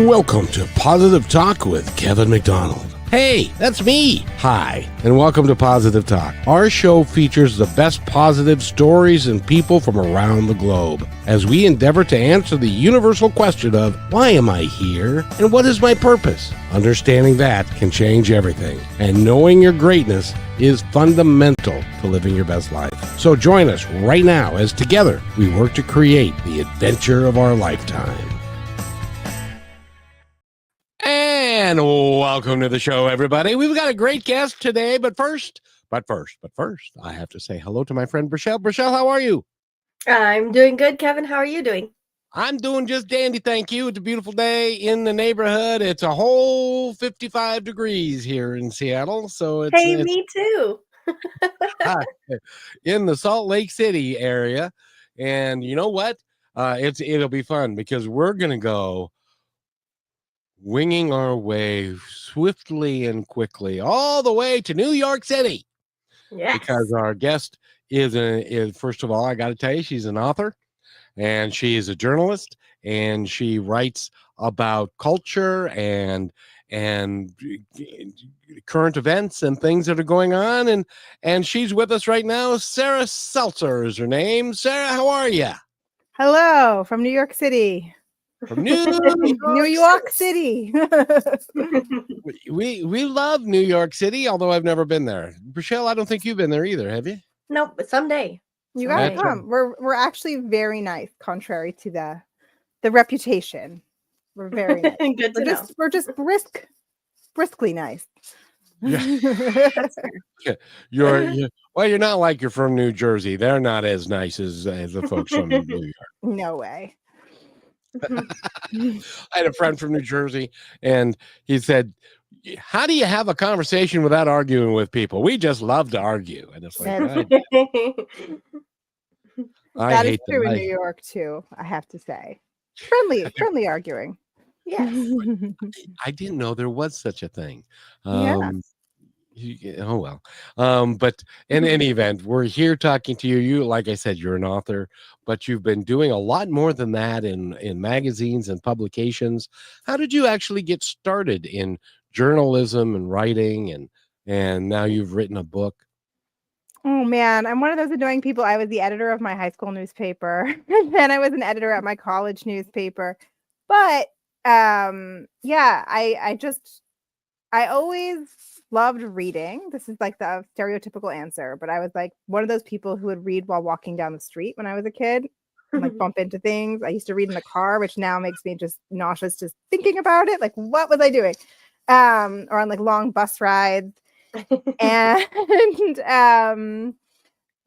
Welcome to Positive Talk with Kevin McDonald. Hey, that's me. Hi, and welcome to Positive Talk. Our show features the best positive stories and people from around the globe as we endeavor to answer the universal question of why am I here and what is my purpose? Understanding that can change everything, and knowing your greatness is fundamental to living your best life. So join us right now as together we work to create the adventure of our lifetime. And welcome to the show, everybody. We've got a great guest today, but first, I have to say hello to my friend, Brichelle. Brichelle, how are you? I'm doing good, Kevin. How are you doing? I'm doing just dandy, thank you. It's a beautiful day in the neighborhood. It's a whole 55 degrees here in Seattle. So it's me too. in the Salt Lake City area. And you know what? It'll be fun because we're going to go winging our way swiftly and quickly all the way to New York City. Yes. Because our guest is first of all, I got to tell you, she's an author and she is a journalist and she writes about culture and current events and things that are going on. And she's with us right now. Sarah Seltzer is her name. Sarah, how are you? Hello from New York City. From New York City. we love New York City, although I've never been there. Brichelle, I don't think you've been there either, have you? Nope, but someday. You gotta come. We're actually very nice, contrary to the reputation. We're very nice. Good to know. We're just briskly nice. Yeah. You're not like you're from New Jersey. They're not as nice as the folks from New York. No way. I had a friend from New Jersey, and he said, "How do you have a conversation without arguing with people? We just love to argue." And it's like, that is true in New York too. I have to say, friendly arguing. Yes. I didn't know there was such a thing. Yeah. Oh well. But in any event, we're here talking to you. You, like I said, you're an author, but you've been doing a lot more than that in magazines and publications. How did you actually get started in journalism and writing, and now you've written a book? Oh man, I'm one of those annoying people. I was the editor of my high school newspaper, and then I was an editor at my college newspaper. But yeah, I always loved reading. This is like the stereotypical answer, but I was like one of those people who would read while walking down the street when I was a kid and like bump into things. I used to read in the car, which now makes me just nauseous just thinking about it. Like, what was I doing? Or on like long bus rides. And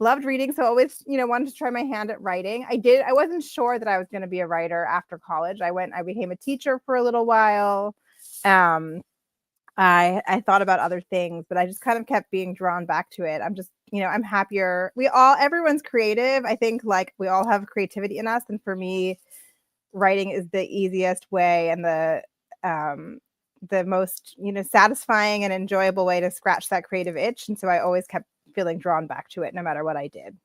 loved reading. So always, wanted to try my hand at writing. I wasn't sure that I was going to be a writer after college. I became a teacher for a little while. I thought about other things, but I just kind of kept being drawn back to it. I'm just, I'm happier. Everyone's creative. I think like we all have creativity in us. And for me, writing is the easiest way and the most, satisfying and enjoyable way to scratch that creative itch. And so I always kept feeling drawn back to it no matter what I did.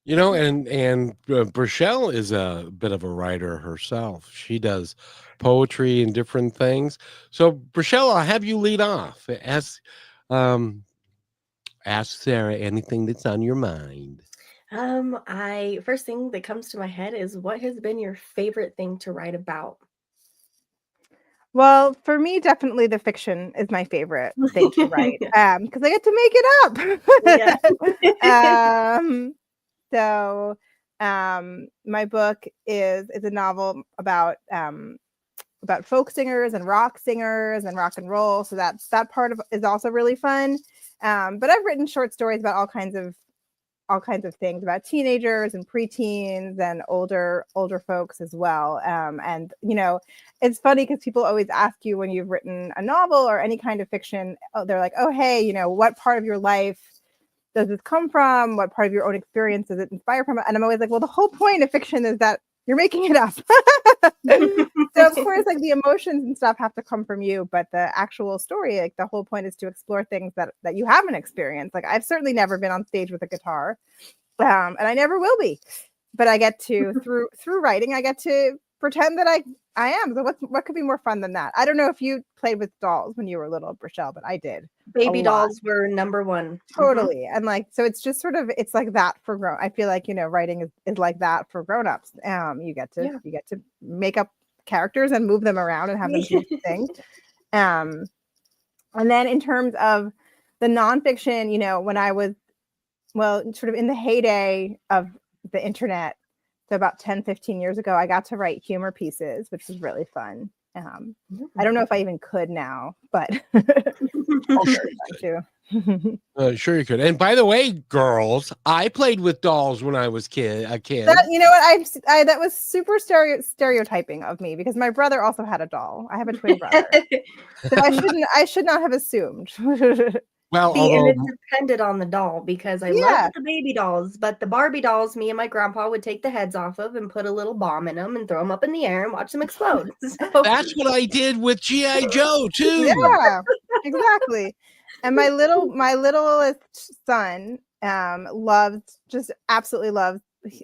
And Brichelle is a bit of a writer herself. She does poetry and different things. So Brichelle, I'll have you lead off. Ask Sarah anything that's on your mind. First thing that comes to my head is, what has been your favorite thing to write about? Well, for me, definitely the fiction is my favorite thing to write because I get to make it up. So my book is a novel about folk singers and rock and roll. So that part is also really fun. But I've written short stories about all kinds of things, about teenagers and preteens and older folks as well. And it's funny because people always ask you when you've written a novel or any kind of fiction, they're like, oh, hey, what part of your life does this come from? What part of your own experience does it inspire from? And I'm always like, well, the whole point of fiction is that you're making it up. So of course, like the emotions and stuff have to come from you, but the actual story, like the whole point is to explore things that you haven't experienced. Like I've certainly never been on stage with a guitar, and I never will be. But I get to through writing, I get to pretend that I am. So what could be more fun than that? I don't know if you played with dolls when you were little, Brichelle, but I did. Baby dolls were number one. Totally. And like, so it's just sort of, it's like that for I feel like, writing is like that for grown-ups. You get to make up characters and move them around and have them do things. And then in terms of the nonfiction, when I was, sort of in the heyday of the internet, so about 10, 15 years ago, I got to write humor pieces, which was really fun. I don't know if I even could now, but sure you could. And by the way, girls, I played with dolls when I was a kid. That, you know what? I that was super stereotyping of me because my brother also had a doll. I have a twin brother, so I should not have assumed. Well, and it depended on the doll because I loved the baby dolls, but the Barbie dolls, me and my grandpa would take the heads off of and put a little bomb in them and throw them up in the air and watch them explode. So. That's what I did with G.I. Joe too. Yeah, exactly. And my littlest son absolutely loves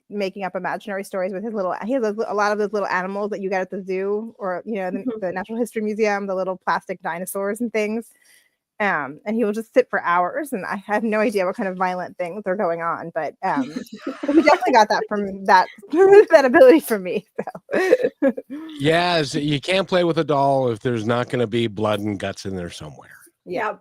making up imaginary stories with he has a lot of those little animals that you get at the zoo or the Natural History Museum, the little plastic dinosaurs and things. And he will just sit for hours, and I have no idea what kind of violent things are going on, but he definitely got that from that ability from me. So. Yes, you can't play with a doll if there's not going to be blood and guts in there somewhere. Yeah.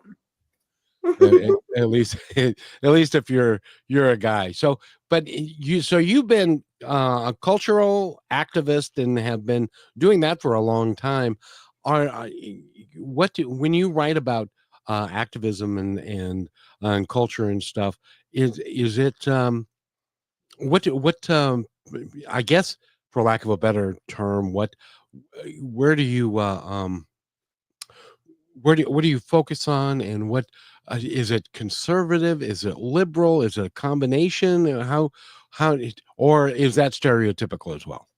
at least if you're a guy. So, but you've been a cultural activist and have been doing that for a long time. When you write about activism and culture and stuff, is it what I guess, for lack of a better term, what do you focus on, and what is it? Conservative? Is it liberal? Is it a combination? Or is that stereotypical as well?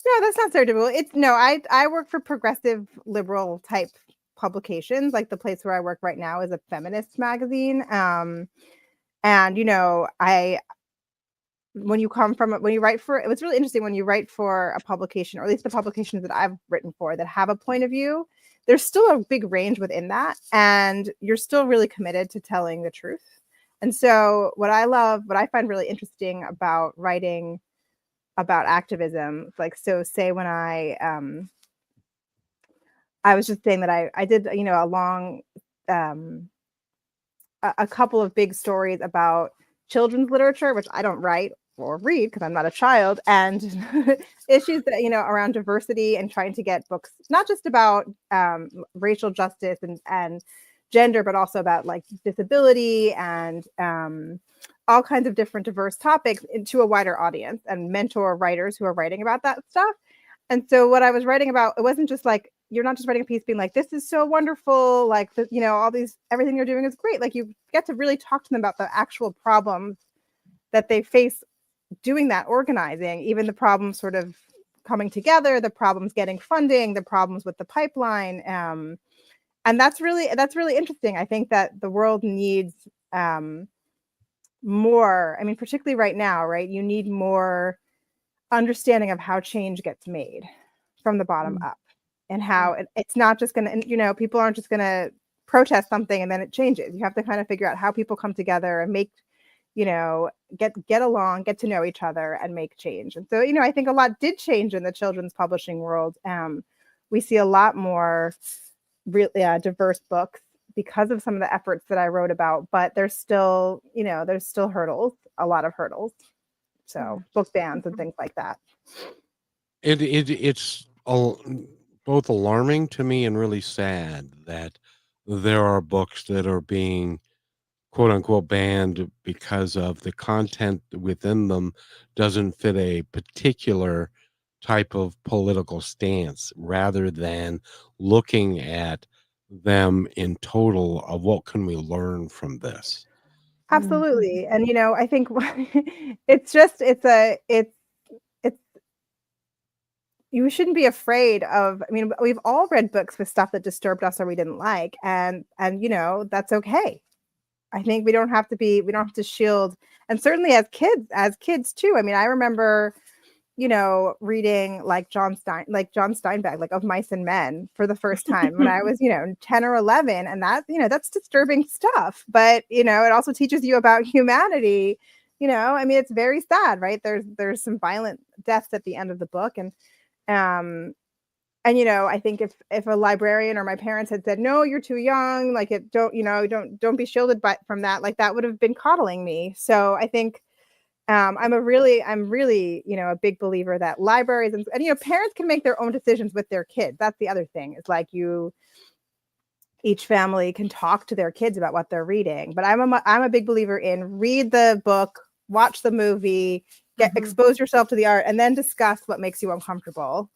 No, that's not stereotypical. I work for progressive liberal type publications. Like the place where I work right now is a feminist magazine. And when you write for, it was really interesting when you write for a publication, or at least the publications that I've written for that have a point of view, there's still a big range within that. And you're still really committed to telling the truth. And so what I find really interesting about writing about activism, like, so say when I was just saying that I did, a couple of big stories about children's literature, which I don't write or read because I'm not a child, and issues that, around diversity and trying to get books, not just about racial justice and gender, but also about like disability and all kinds of different diverse topics into a wider audience, and mentor writers who are writing about that stuff. And so what I was writing about, it wasn't just like, you're not just writing a piece being like, this is so wonderful, like, everything you're doing is great. Like, you get to really talk to them about the actual problems that they face doing that organizing, even the problems sort of coming together, the problems getting funding, the problems with the pipeline. And that's really interesting. I think that the world needs more, particularly right now, right? You need more understanding of how change gets made from the bottom up, and how it's not just going to, people aren't just going to protest something and then it changes. You have to kind of figure out how people come together and make, get along, get to know each other and make change. And so, I think a lot did change in the children's publishing world. We see a lot more really diverse books because of some of the efforts that I wrote about, but there's still hurdles, a lot of hurdles. So book bans and things like that. It's both alarming to me and really sad that there are books that are being quote unquote banned because of the content within them doesn't fit a particular type of political stance, rather than looking at them in total of what can we learn from this. Absolutely. And I think you shouldn't be afraid of, we've all read books with stuff that disturbed us or we didn't like, and that's okay. I think we don't have to shield, and certainly as kids too. I remember reading like John Steinbeck, like Of Mice and Men for the first time when I was, 10 or 11. And that, that's disturbing stuff. But, it also teaches you about humanity. It's very sad, right? There's some violent deaths at the end of the book. And I think if a librarian or my parents had said, no, you're too young, like don't be shielded from that, like that would have been coddling me. So I think I'm really, a big believer that libraries and parents can make their own decisions with their kids. That's the other thing. It's like each family can talk to their kids about what they're reading. But I'm a big believer in read the book, watch the movie, expose yourself to the art, and then discuss what makes you uncomfortable,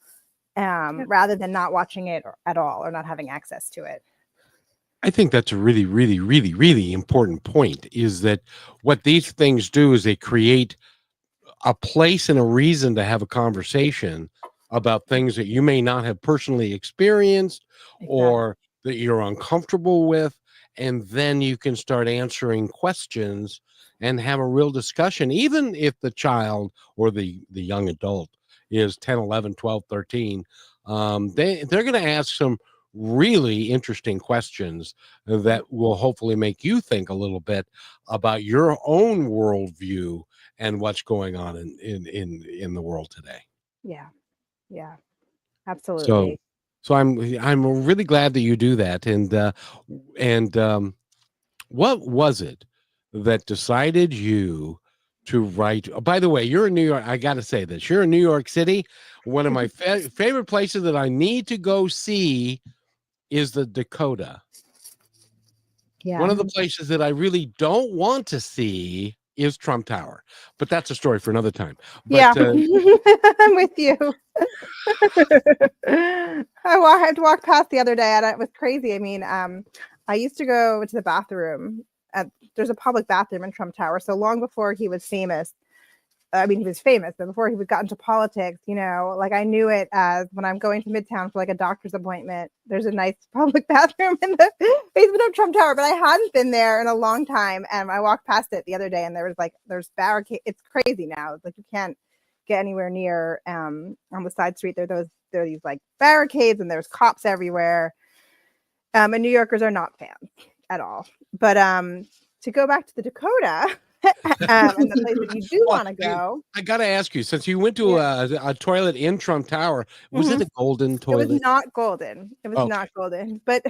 rather than not watching it at all or not having access to it. I think that's a really, really, really, really important point, is that what these things do is they create a place and a reason to have a conversation about things that you may not have personally experienced or that you're uncomfortable with. And then you can start answering questions and have a real discussion, even if the child or the young adult is 10, 11, 12, 13. They're going to ask some really interesting questions that will hopefully make you think a little bit about your own worldview and what's going on in the world today. Yeah, absolutely. So I'm really glad that you do that. And what was it that decided you to write? Oh, by the way, you're in New York. I got to say this. You're in New York City. One of my favorite places that I need to go see is the Dakota. Yeah. One of the places that I really don't want to see is Trump Tower, but that's a story for another time. But, I'm with you. I had to walk past the other day and it was crazy. I used to go to the bathroom. There's a public bathroom in Trump Tower. So long before he was famous, he was famous, but before he got into politics, like I knew it as when I'm going to Midtown for like a doctor's appointment, there's a nice public bathroom in the basement of Trump Tower, but I hadn't been there in a long time. And I walked past it the other day and there's barricades. It's crazy now. It's like you can't get anywhere near on the side street. There are these like barricades and there's cops everywhere. And New Yorkers are not fans at all. But to go back to the Dakota, and the place that you do want to go. I got to ask you, since you went to a toilet in Trump Tower, was it a golden toilet? It was not golden. It was not golden. But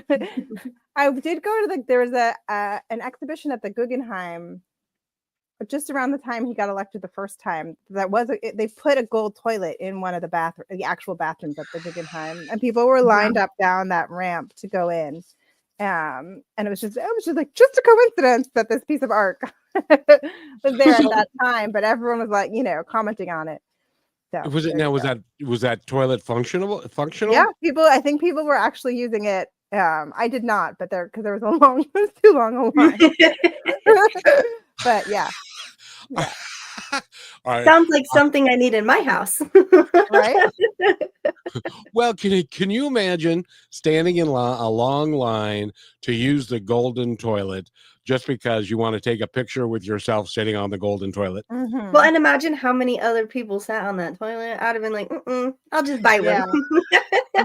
I did go to there was an exhibition at the Guggenheim just around the time he got elected the first time. They put a gold toilet in one of the actual bathrooms at the Guggenheim, and people were lined up down that ramp to go in. And it was just like just a coincidence that this piece of art was there at that time, but everyone was like, commenting on it. So was that toilet functional? Yeah, I think people were actually using it. I did not, but because there was too long a line. But yeah. Right. Sounds like something I need in my house. Right? Well, can you imagine standing in a long line to use the golden toilet just because you want to take a picture with yourself sitting on the golden toilet? Mm-hmm. Well, and imagine how many other people sat on that toilet. I'd have been like, I'll just buy one. I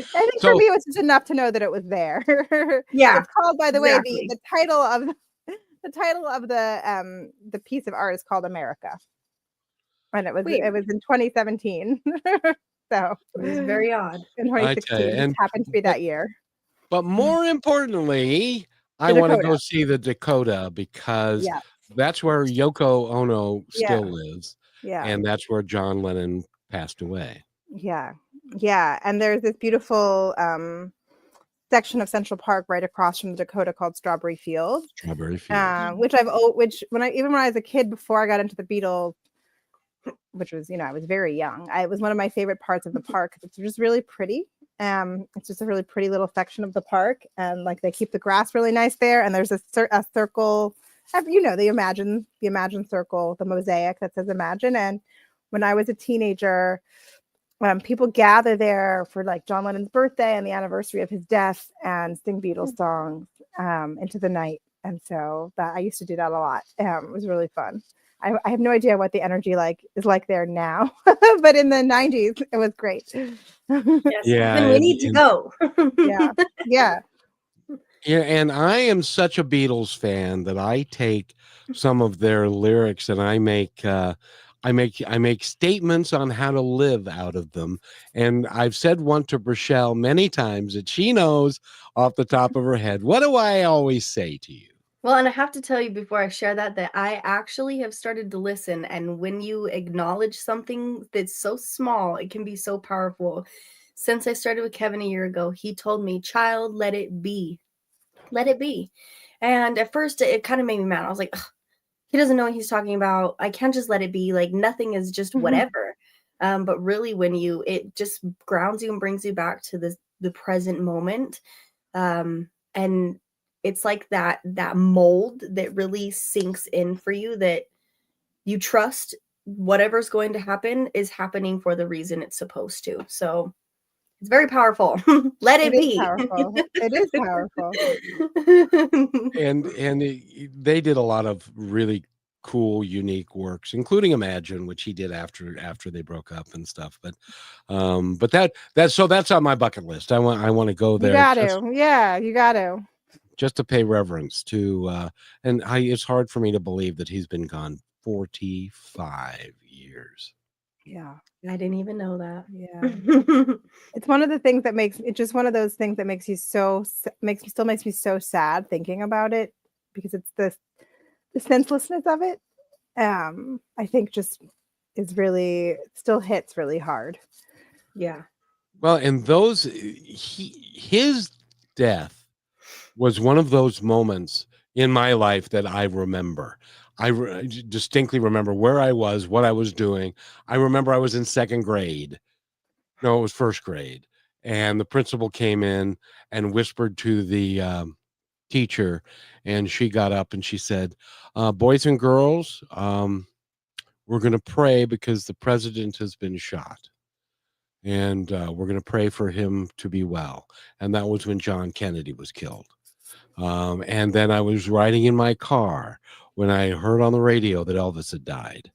think for me it was just enough to know that it was there. Yeah. It's called, by the way, the title of the piece of art is called America. And it was in 2017. So it was very odd. In 2016, it happened to be that year. But more importantly, I want to go see the Dakota because that's where Yoko Ono still lives. Yeah. And that's where John Lennon passed away. Yeah. Yeah. And there's this beautiful section of Central Park right across from the Dakota called Strawberry Field. Which when I was a kid, before I got into the Beatles, which was, I was very young. It was one of my favorite parts of the park. It's just really pretty. It's just a really pretty little section of the park, and like they keep the grass really nice there. And there's a circle, the Imagine circle, the mosaic that says Imagine. And when I was a teenager, people gather there for like John Lennon's birthday and the anniversary of his death and sing Beatles songs into the night. And so I used to do that a lot. It was really fun. I have no idea what the energy is like there now, but in the 90s, it was great. Yes, and we need to go. Yeah. And I am such a Beatles fan that I take some of their lyrics and I make statements on how to live out of them. And I've said one to Rochelle many times that she knows off the top of her head. What do I always say to you? Well, and I have to tell you before I share that I actually have started to listen. And when you acknowledge something that's so small, it can be so powerful. Since I started with Kevin a year ago, he told me, child, let it be. Let it be. And at first it kind of made me mad. I was like, he doesn't know what he's talking about. I can't just let it be. Like nothing is just whatever. But really it just grounds you and brings you back to the present moment. And it's like that mold that really sinks in for you, that you trust whatever's going to happen is happening for the reason it's supposed to. So it's very powerful. Let it be. Powerful. It is powerful. And they did a lot of really cool, unique works, including Imagine, which he did after they broke up and stuff. But that's on my bucket list. I want to go there. You got to. You got to. Just to pay reverence to, it's hard for me to believe that he's been gone 45 years. Yeah. I didn't even know that. Yeah. It's one of the things that makes it just one of those things that makes me so sad thinking about it, because it's the senselessness of it. I think just is really still hits really hard. Yeah. Well, and his death was one of those moments in my life that I remember. I distinctly remember where I was, what I was doing. I remember I was in second grade. No, it was first grade. And the principal came in and whispered to the teacher, and she got up and she said, boys and girls, we're going to pray because the president has been shot. And we're going to pray for him to be well. And that was when John Kennedy was killed. And then I was riding in my car when I heard on the radio that Elvis had died.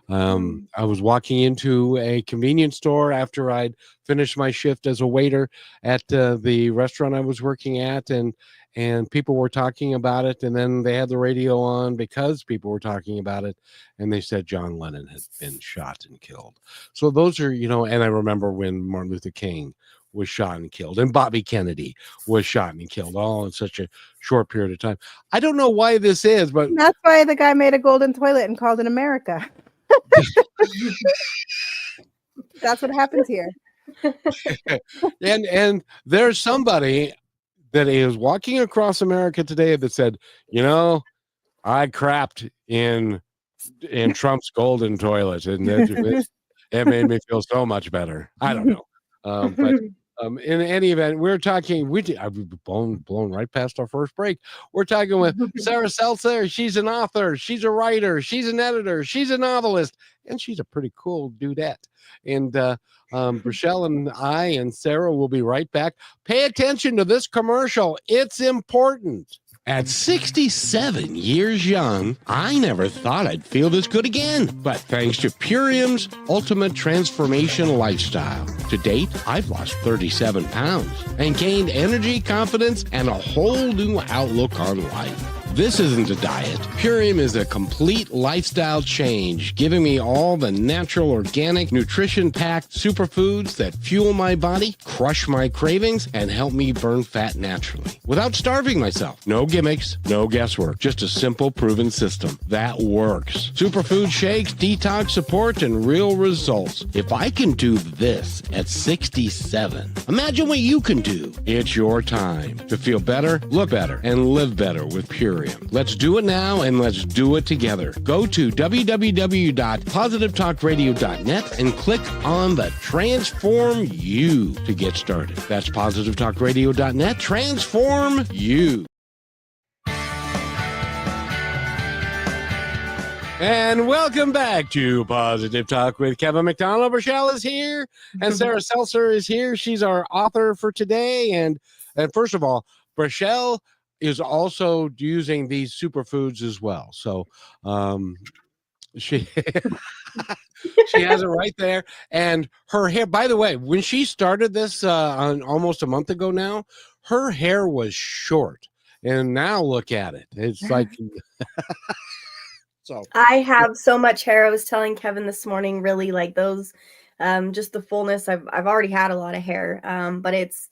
I was walking into a convenience store after I'd finished my shift as a waiter at the restaurant I was working at, and people were talking about it, and then they had the radio on because people were talking about it, and they said John Lennon had been shot and killed. So those are, and I remember when Martin Luther King was shot and killed, and Bobby Kennedy was shot and killed, all in such a short period of time. I don't know why this is, but that's why the guy made a golden toilet and called it America. That's what happens here. and there's somebody that is walking across America today that said, I crapped in Trump's golden toilet, and it made me feel so much better. I don't know. But in any event, we're talking, I've blown right past our first break. We're talking with Sarah Seltzer. She's an author, she's a writer, she's an editor, she's a novelist, and she's a pretty cool dudette. And Rochelle and I and Sarah will be right back. Pay attention to this commercial. It's important. At 67 years young, I never thought I'd feel this good again. But thanks to Purium's Ultimate Transformation Lifestyle. To date, I've lost 37 pounds and gained energy, confidence, and a whole new outlook on life. This isn't a diet. Purium is a complete lifestyle change, giving me all the natural, organic, nutrition-packed superfoods that fuel my body, crush my cravings, and help me burn fat naturally without starving myself. No gimmicks, no guesswork, just a simple, proven system that works. Superfood shakes, detox support, and real results. If I can do this at 67, imagine what you can do. It's your time to feel better, look better, and live better with Purium. Let's do it now, and let's do it together. Go to www.positivetalkradio.net and click on the Transform You to get started. That's positivetalkradio.net. Transform You. And welcome back to Positive Talk with Kevin McDonald. Rochelle is here, and Sarah Seltzer is here. She's our author for today. And first of all, Rochelle is also using these superfoods as well. So She she has it right there. And her hair, by the way, when she started this on almost a month ago now, her hair was short. And now look at it. It's like so I have so much hair. I was telling Kevin this morning, really like those just the fullness. I've already had a lot of hair. But it's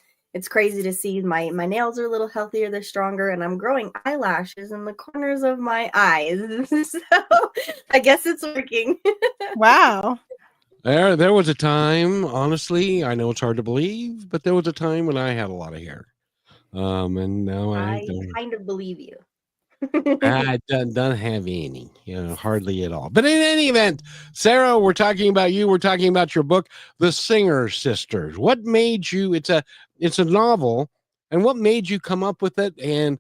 crazy to see my nails are a little healthier, they're stronger, and I'm growing eyelashes in the corners of my eyes. So I guess it's working. Wow. there was a time, honestly, I know it's hard to believe, but there was a time when I had a lot of hair. And now I I don't. kind of believe you. I don't have any, hardly at all. But in any event, Sarah, we're talking about you. We're talking about your book, The Singer Sisters. What made you? It's a novel, and what made you come up with it and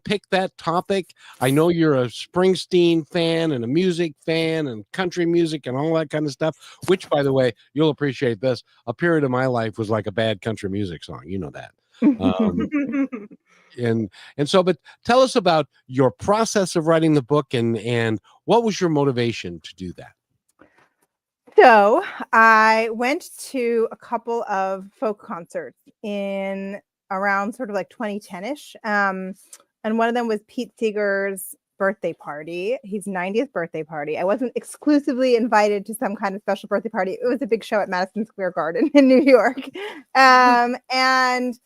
pick that topic? I know you're a Springsteen fan and a music fan and country music and all that kind of stuff. Which, by the way, you'll appreciate this. A period of my life was like a bad country music song. You know that. And so, but tell us about your process of writing the book and what was your motivation to do that? So I went to a couple of folk concerts in around sort of like 2010-ish. And one of them was Pete Seeger's birthday party, his 90th birthday party. I wasn't exclusively invited to some kind of special birthday party. It was a big show at Madison Square Garden in New York. And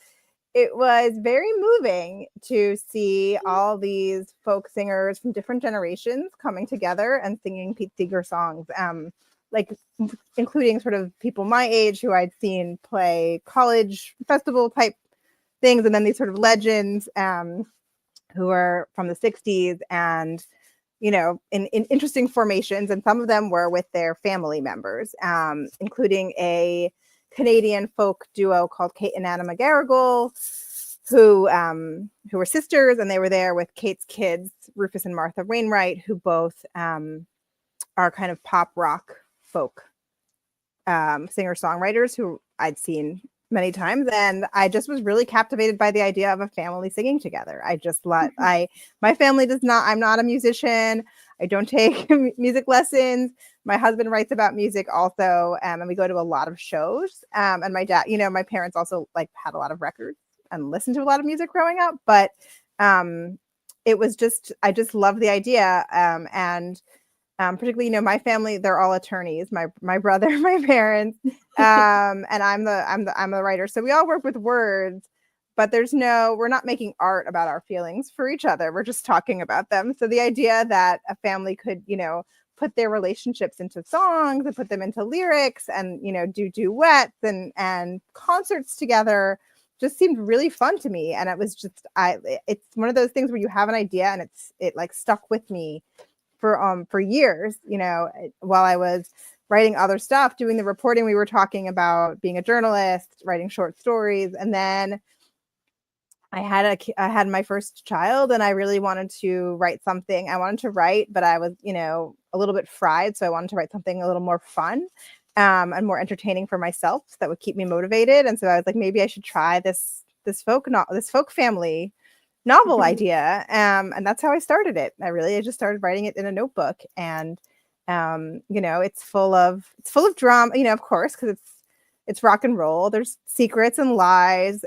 it was very moving to see all these folk singers from different generations coming together and singing Pete Seeger songs, like including sort of people my age who I'd seen play college festival type things, and then these sort of legends who are from the 60s and, in interesting formations. And some of them were with their family members, including a Canadian folk duo called Kate and Anna McGarrigle, who were sisters, and they were there with Kate's kids, Rufus and Martha Wainwright, who both are kind of pop rock folk singer-songwriters who I'd seen many times, and I just was really captivated by the idea of a family singing together. I just my family does not. I'm not a musician. I don't take music lessons. My husband writes about music also, and we go to a lot of shows. And my dad, my parents also had a lot of records and listened to a lot of music growing up. But it was I just love the idea. And particularly, my family, they're all attorneys. My brother, my parents, and I'm the writer. So we all work with words. But we're not making art about our feelings for each other. We're just talking about them. So the idea that a family could, put their relationships into songs and put them into lyrics and, do duets and concerts together just seemed really fun to me. And it was just, it's one of those things where you have an idea and it stuck with me for years, while I was writing other stuff, doing the reporting. We were talking about being a journalist, writing short stories. And then I had my first child, and I really wanted to write something. I wanted to write, but I was, a little bit fried. So I wanted to write something a little more fun and more entertaining for myself that would keep me motivated. And so I was like, maybe I should try this folk family novel idea. And that's how I started it. I just started writing it in a notebook, and it's full of drama, of course, because it's rock and roll. There's secrets and lies.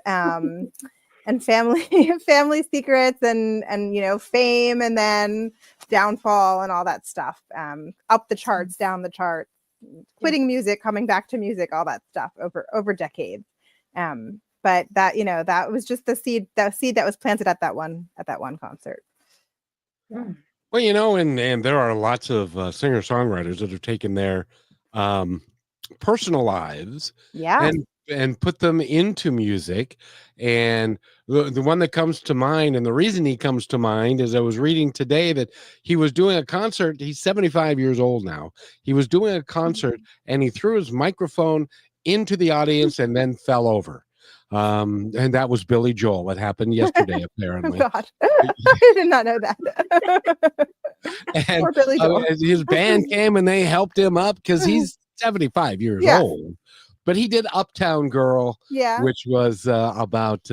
And family secrets and fame, and then downfall and all that stuff. Up the charts, down the charts, quitting music, coming back to music, all that stuff over decades. But that that was just the seed that was planted at that one concert. Yeah. Well, and there are lots of singer-songwriters that have taken their personal lives, and put them into music. And the one that comes to mind, and the reason he comes to mind, is I was reading today that he was doing a concert. He's 75 years old now. He was doing a concert, and he threw his microphone into the audience and then fell over. And that was Billy Joel. It happened yesterday, apparently. Oh, God. I did not know that. And Poor Billy Joel. His band came and they helped him up because he's 75 years old. But he did Uptown Girl, which was about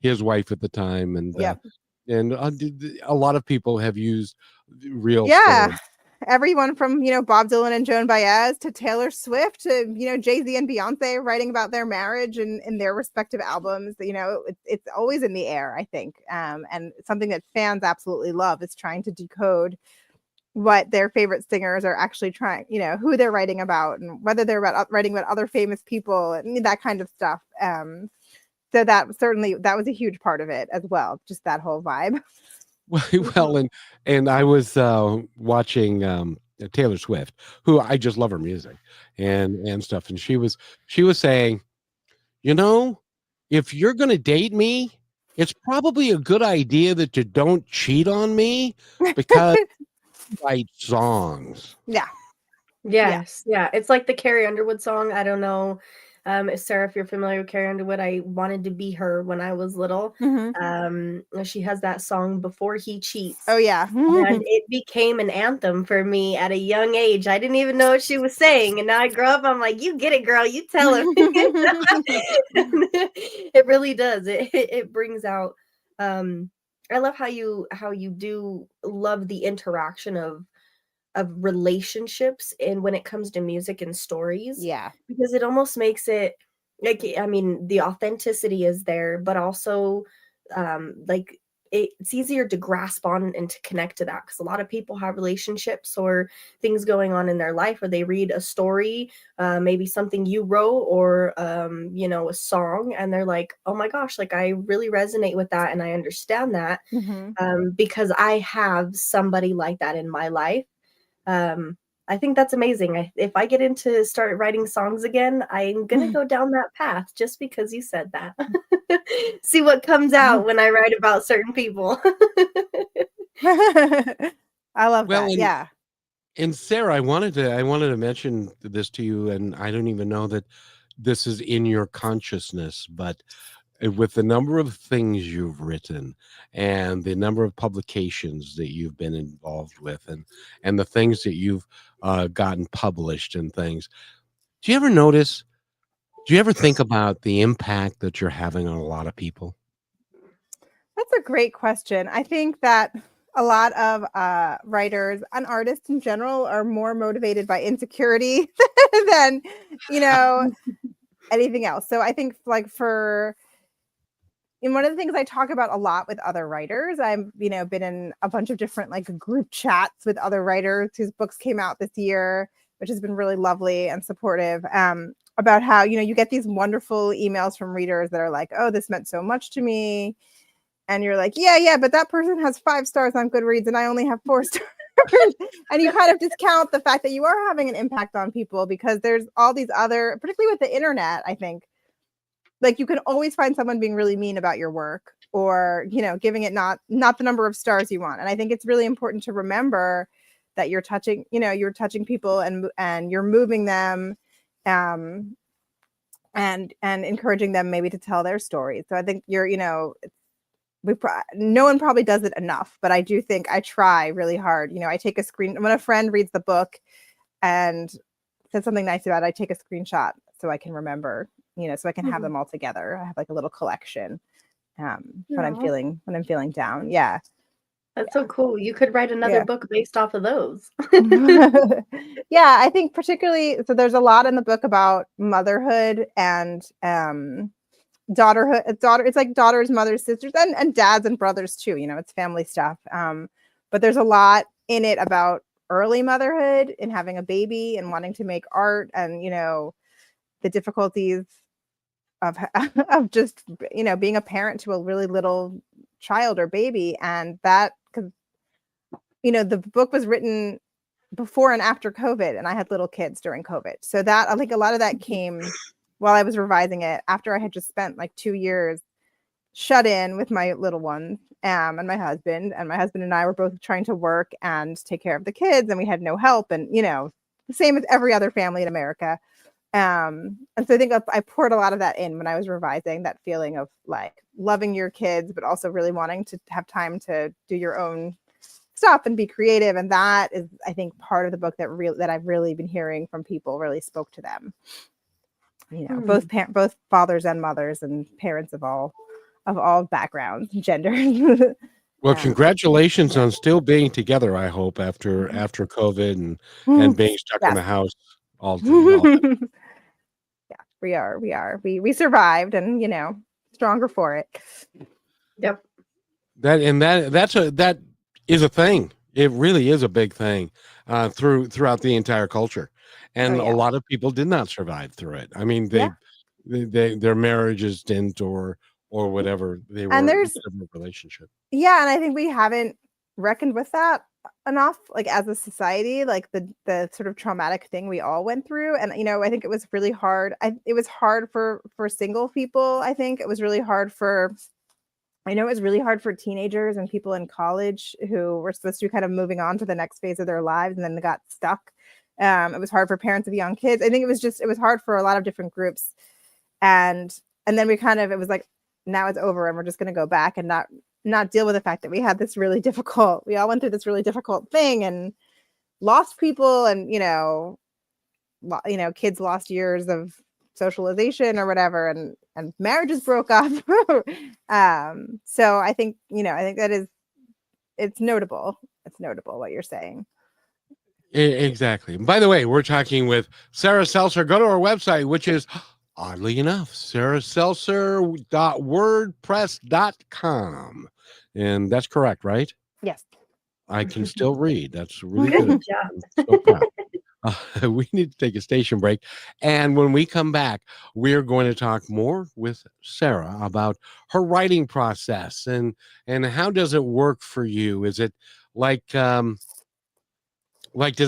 his wife at the time. And and a lot of people have used real stories. everyone from, Bob Dylan and Joan Baez to Taylor Swift to, Jay-Z and Beyonce writing about their marriage and in their respective albums. It's always in the air, I think. And something that fans absolutely love is trying to decode what their favorite singers are actually trying, who they're writing about and whether they're writing about other famous people and that kind of stuff. So that was a huge part of it as well, just that whole vibe. Well, and I was watching Taylor Swift, who I just love her music and stuff, and she was saying, if you're gonna date me, it's probably a good idea that you don't cheat on me because write songs. Yeah. Yes. Yeah. It's like the Carrie Underwood song. I don't know. Sarah, if you're familiar with Carrie Underwood, I wanted to be her when I was little. She has that song Before He Cheats. Oh yeah. And it became an anthem for me at a young age. I didn't even know what she was saying. And now I grow up, I'm like, you get it, girl. You tell him. It really does. It brings out I love how you do love the interaction of relationships and when it comes to music and stories. Yeah. Because it almost makes it like, I mean, the authenticity is there, but also like it's easier to grasp on and to connect to that, because a lot of people have relationships or things going on in their life where they read a story, maybe something you wrote or a song, and they're like, oh my gosh, like I really resonate with that and I understand that because I have somebody like that in my life. I think that's amazing. If I get into start writing songs again, I'm gonna go down that path just because you said that. See what comes out when I write about certain people. I love that. Yeah. And Sarah, I wanted to mention this to you, and I don't even know that this is in your consciousness, but with the number of things you've written and the number of publications that you've been involved with and the things that you've gotten published and things, do you ever think about the impact that you're having on a lot of people? That's a great question. I think that a lot of writers and artists in general are more motivated by insecurity than, anything else. So I think and one of the things I talk about a lot with other writers, I've, been in a bunch of different group chats with other writers whose books came out this year, which has been really lovely and supportive, about how, you get these wonderful emails from readers that are like, oh, this meant so much to me. And you're like, yeah, but that person has 5 stars on Goodreads and I only have 4 stars. And you kind of discount the fact that you are having an impact on people because there's all these other, particularly with the internet, I think, you can always find someone being really mean about your work or, giving it not the number of stars you want. And I think it's really important to remember that you're touching people and you're moving them and encouraging them maybe to tell their stories. So I think no one probably does it enough, but I do think I try really hard. I take a screen when a friend reads the book and says something nice about it, I take a screenshot so I can remember, so I can have them all together. I have a little collection when I'm feeling down. Yeah. That's so cool. You could write another book based off of those. Yeah, I think particularly, so there's a lot in the book about motherhood and daughterhood. It's like daughters, mothers, sisters, and dads and brothers too. It's family stuff. But there's a lot in it about early motherhood and having a baby and wanting to make art and, the difficulties of just, being a parent to a really little child or baby. And that, because, the book was written before and after COVID, and I had little kids during COVID. So that, I think a lot of that came while I was revising it after I had just spent 2 years shut in with my little ones and my husband. And my husband and I were both trying to work and take care of the kids, and we had no help. And, the same as every other family in America. And so I think I poured a lot of that in when I was revising, that feeling of loving your kids, but also really wanting to have time to do your own stuff and be creative. And that is, I think, part of the book that I've really been hearing from people really spoke to them. Both fathers and mothers and parents of all backgrounds, genders. Well, congratulations on still being together, I hope, after COVID and being stuck in the house all Yeah, we are. We survived, and stronger for it. Yep. that is a thing. It really is a big thing throughout the entire culture, and a lot of people did not survive through it. I mean, their marriages didn't, or whatever they were, And there's whatever relationship. Yeah, and I think we haven't reckoned with that enough, like as a society, like the sort of traumatic thing we all went through. And I think it was really hard. It was hard for single people. I think it was really hard for. I know it was really hard for teenagers and people in college who were supposed to be kind of moving on to the next phase of their lives, and then they got stuck. It was hard for parents of young kids. I think it was hard for a lot of different groups, and then it was like, now it's over, and we're just going to go back and not deal with the fact that we had this really difficult. We all went through this really difficult thing and lost people, and kids lost years of socialization or whatever, and marriages broke up. So I think that it's notable. It's notable what you're saying. Exactly. By the way, we're talking with Sarah Seltzer. Go to our website, which is, oddly enough, sarahseltzer.wordpress.com. And that's correct, right? Yes. I can still read. That's really good. I'm so proud. We need to take a station break. And when we come back, we're going to talk more with Sarah about her writing process and how does it work for you? Is it like does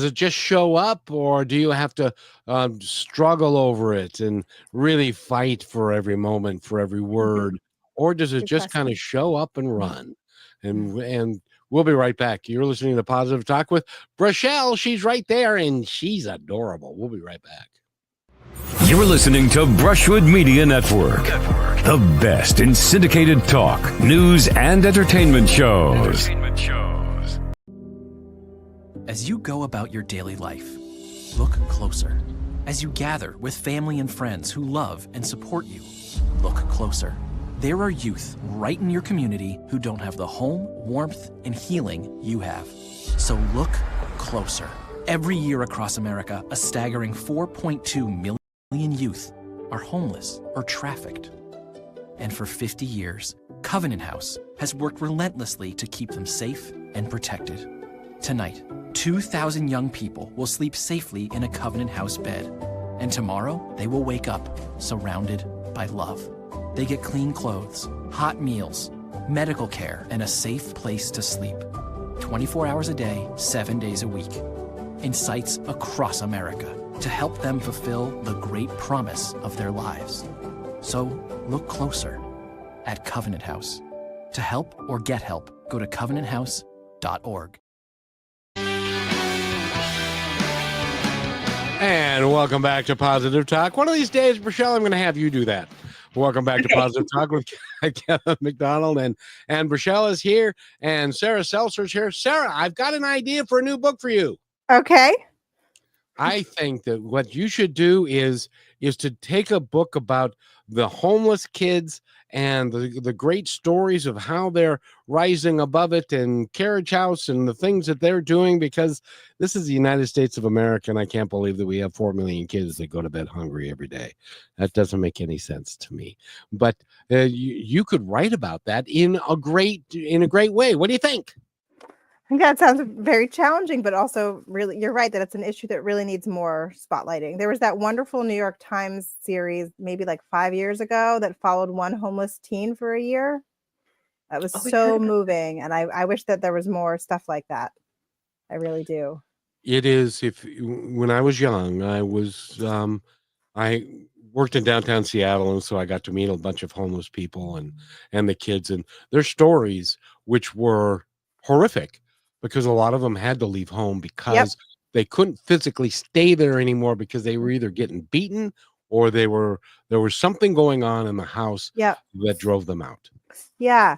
it just show up, or do you have to struggle over it and really fight for every moment, for every word, or does it just kind of show up and run? And we'll be right back. You're listening to Positive Talk with Brachelle. She's right there, and she's adorable. We'll be right back. You're listening to Brushwood Media Network, the best in syndicated talk, news, and entertainment shows. As you go about your daily life, look closer. As you gather with family and friends who love and support you, look closer. There are youth right in your community who don't have the home, warmth, and healing you have. So look closer. Every year across America, a staggering 4.2 million youth are homeless or trafficked. And for 50 years, Covenant House has worked relentlessly to keep them safe and protected. Tonight, 2,000 young people will sleep safely in a Covenant House bed. And tomorrow, they will wake up surrounded by love. They get clean clothes, hot meals, medical care, and a safe place to sleep. 24 hours a day, 7 days a week. In sites across America to help them fulfill the great promise of their lives. So look closer at Covenant House. To help or get help, go to covenanthouse.org. And welcome back to Positive Talk. One of these days, Brachelle, I'm going to have you do that. Welcome back to Positive Talk with Kevin McDonald. And Brachelle is here, and Sarah Seltzer's here. Sarah, I've got an idea for a new book for you. Okay. I think that what you should do is to take a book about the homeless kids and the great stories of how they're rising above it, and Carriage House and the things that they're doing, because this is the United States of America, and I can't believe that we have 4 million kids that go to bed hungry every day. That doesn't make any sense to me. But you could write about that in a great way. What do you think? I think that sounds very challenging, but also really, you're right that it's an issue that really needs more spotlighting. There was that wonderful New York Times series, maybe like 5 years ago, that followed one homeless teen for a year. That was so moving. And I wish that there was more stuff like that. I really do. It is. When I was young, I worked in downtown Seattle, and so I got to meet a bunch of homeless people and the kids and their stories, which were horrific, because a lot of them had to leave home because they couldn't physically stay there anymore, because they were either getting beaten or there was something going on in the house that drove them out. Yeah.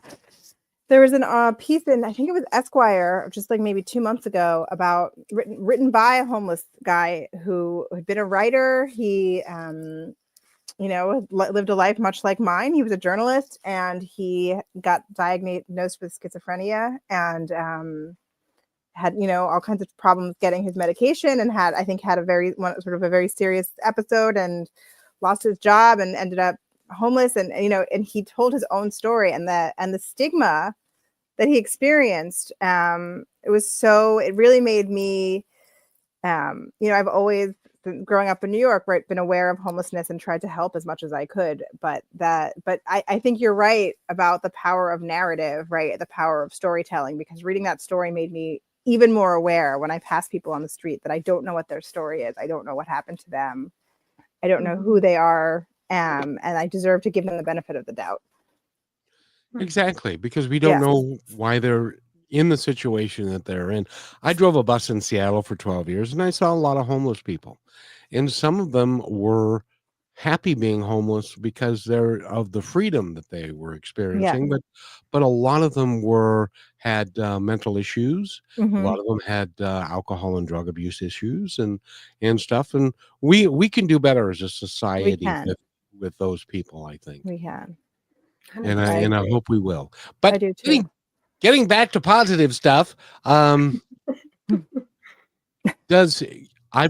There was a piece in, I think it was Esquire, just like maybe 2 months ago, about written by a homeless guy who had been a writer. He lived a life much like mine. He was a journalist, and he got diagnosed with schizophrenia, and had all kinds of problems getting his medication, and had a very serious episode, and lost his job, and ended up homeless, and and he told his own story, and the stigma that he experienced. It really made me, I've always, growing up in New York, right, been aware of homelessness and tried to help as much as I could. But I think you're right about the power of narrative, right? The power of storytelling, because reading that story made me even more aware when I pass people on the street that I don't know what their story is. I don't know what happened to them. I don't know who they are. And I deserve to give them the benefit of the doubt. Exactly, because we don't know why they're in the situation that they're in. I drove a bus in Seattle for 12 years, and I saw a lot of homeless people. And some of them were happy being homeless because they're of the freedom that they were experiencing. But a lot of them had mental issues. A lot of them had alcohol and drug abuse issues and stuff. And we can do better as a society with those people, I think. We can. And I hope we will. But I do too. Getting back to positive stuff, I've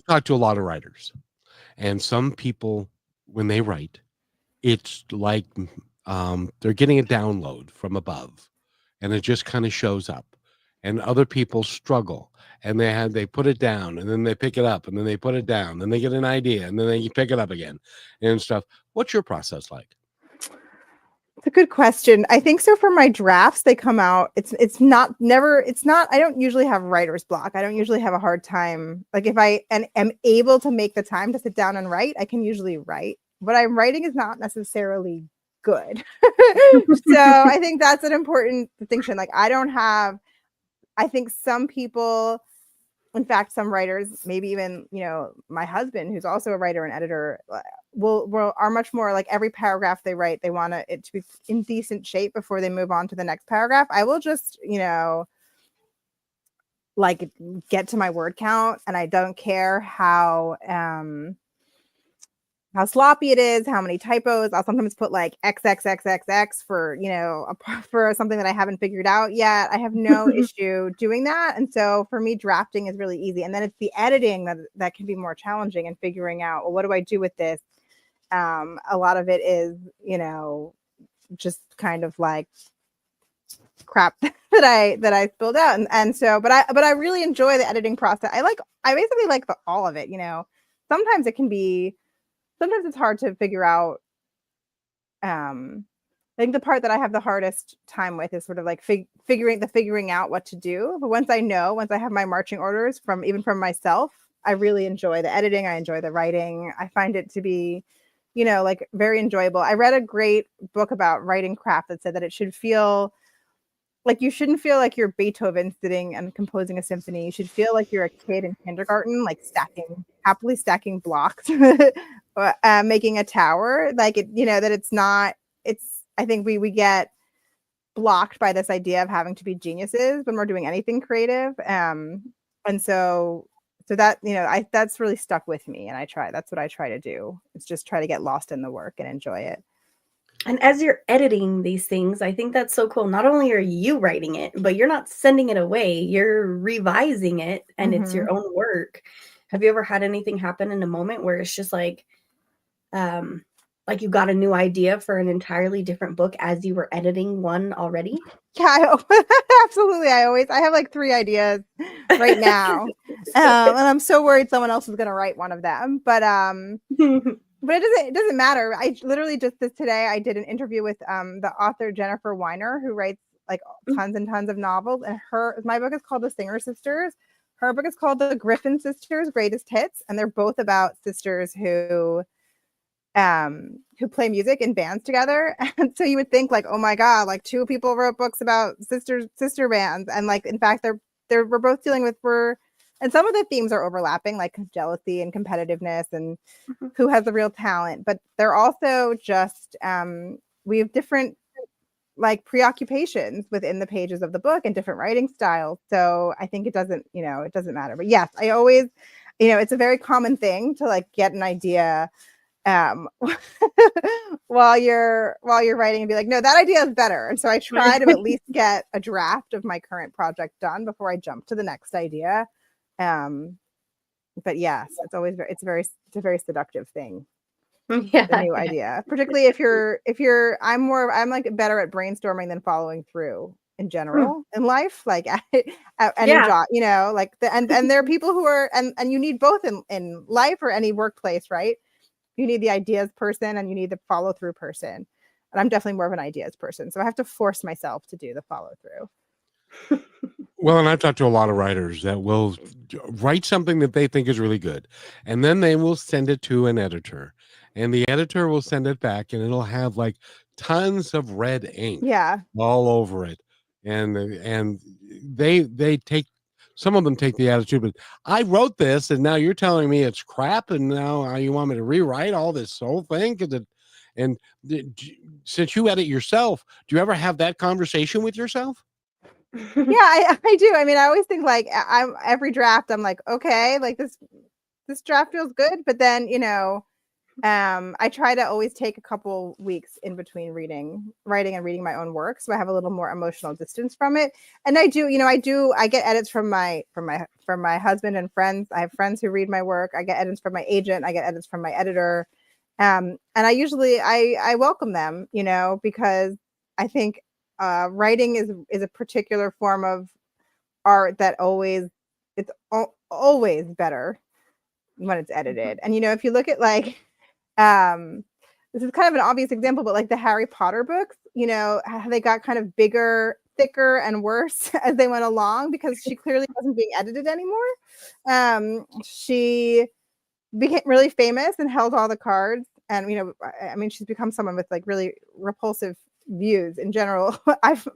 talked to a lot of writers, and some people, when they write, it's like they're getting a download from above, and it just kind of shows up. And other people struggle, and they put it down, and then they pick it up, and then they put it down, then they get an idea, and then they pick it up again and stuff. What's your process like? It's a good question. I think so. For my drafts, they come out. It's not. I don't usually have writer's block. I don't usually have a hard time. Like if I am able to make the time to sit down and write, I can usually write. What I'm writing is not necessarily good. So I think that's an important distinction. Like I think some people, in fact, some writers, maybe even, my husband, who's also a writer and editor, are much more like every paragraph they write, they want it to be in decent shape before they move on to the next paragraph. I will just, like get to my word count, and I don't care how sloppy it is, how many typos. I'll sometimes put like XXXXX for, for something that I haven't figured out yet. I have no issue doing that. And so for me, drafting is really easy. And then it's the editing that can be more challenging, and figuring out, well, what do I do with this? A lot of it is, just kind of like crap that I spilled out. And so, but I really enjoy the editing process. I basically like all of it, Sometimes it's hard to figure out. I think the part that I have the hardest time with is sort of like figuring out what to do. But once I have my marching orders from myself, I really enjoy the editing. I enjoy the writing. I find it to be, like very enjoyable. I read a great book about writing craft that said that it should feel like, you shouldn't feel like you're Beethoven sitting and composing a symphony. You should feel like you're a kid in kindergarten, like happily stacking blocks, making a tower. Like it, that it's not. I think we get blocked by this idea of having to be geniuses when we're doing anything creative. And so that, that's really stuck with me. And that's what I try to do. It's just try to get lost in the work and enjoy it. And as you're editing these things, I think that's so cool. Not only are you writing it, but you're not sending it away. You're revising it, and it's your own work. Have you ever had anything happen in a moment where it's just like you got a new idea for an entirely different book as you were editing one already? Yeah, absolutely. I have like 3 ideas right now. And I'm so worried someone else is going to write one of them, but it doesn't matter. I literally just today I did an interview with the author Jennifer Weiner, who writes like tons and tons of novels, and my book is called The Singer Sisters. Her book is called The Griffin Sisters Greatest Hits, and they're both about sisters who play music in bands together. And so you would think like, oh my God, like 2 people wrote books about sister bands, and like in fact we're both dealing with and some of the themes are overlapping, like jealousy and competitiveness and who has the real talent. But they're also just, we have different like preoccupations within the pages of the book and different writing styles. So I think it doesn't matter. But yes, I always, it's a very common thing to like get an idea while you're writing and be like, no, that idea is better. And so I try to at least get a draft of my current project done before I jump to the next idea. But yes, it's a very seductive thing. Yeah, The new idea, particularly if you're I'm like better at brainstorming than following through in general in life, like at any job, you know, like and there are people who are and you need both in life or any workplace, right? You need the ideas person and you need the follow through person. And I'm definitely more of an ideas person, so I have to force myself to do the follow through. Well, and I've talked to a lot of writers that will write something that they think is really good, and then they will send it to an editor, and the editor will send it back, and it'll have like tons of red ink all over it, and they take, some of them take the attitude, but I wrote this, and now you're telling me it's crap, and now you want me to rewrite all this whole thing? Since you edit yourself, do you ever have that conversation with yourself? Yeah, I do. I mean, I always think like every draft, I'm like, okay, like this draft feels good, but then, you know, I try to always take a couple weeks in between writing and reading my own work, so I have a little more emotional distance from it. And I get edits from my husband and friends. I have friends who read my work. I get edits from my agent. I get edits from my editor. And I usually I welcome them, you know, because I think writing is a particular form of art that it's always better when it's edited. And, you know, if you look at like, this is kind of an obvious example, but like the Harry Potter books, you know, how they got kind of bigger, thicker, and worse as they went along because she clearly wasn't being edited anymore. She became really famous and held all the cards. And, you know, I mean, she's become someone with like really repulsive views in general.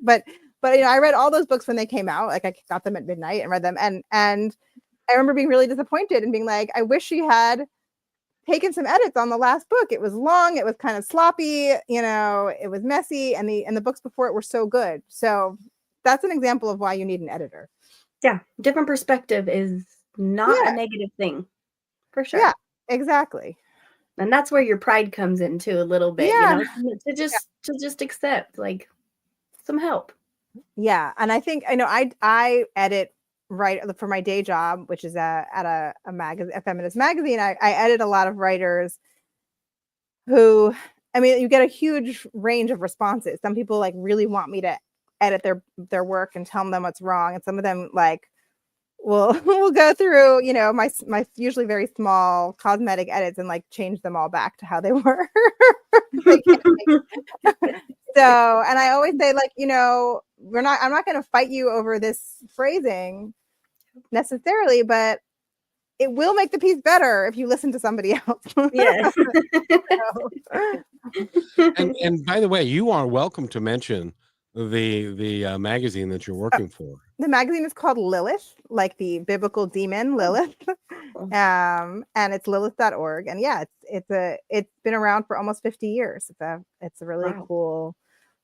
But you know, I read all those books when they came out. Like I got them at midnight and read them, and I remember being really disappointed and being like, I wish she had taken some edits on the last book. It was long, it was kind of sloppy, you know, it was messy, and the books before it were so good. So that's an example of why you need an editor. Yeah, different perspective is not a negative thing, for sure. Yeah, exactly. And that's where your pride comes into a little bit, you know, to just accept like some help. Yeah. And I think, I know I edit right for my day job, which is at a magazine, a feminist magazine. I edit a lot of writers who, I mean, you get a huge range of responses. Some people like really want me to edit their work and tell them what's wrong. And some of them like, we'll go through, you know, my usually very small cosmetic edits and like change them all back to how they were. So, and I always say like, you know, I'm not going to fight you over this phrasing necessarily, but it will make the piece better if you listen to somebody else. Yeah. And by the way, you are welcome to mention the magazine that you're working for. The magazine is called Lilith, like the biblical demon Lilith. And it's lilith.org. And yeah, it's been around for almost 50 years. It's a really cool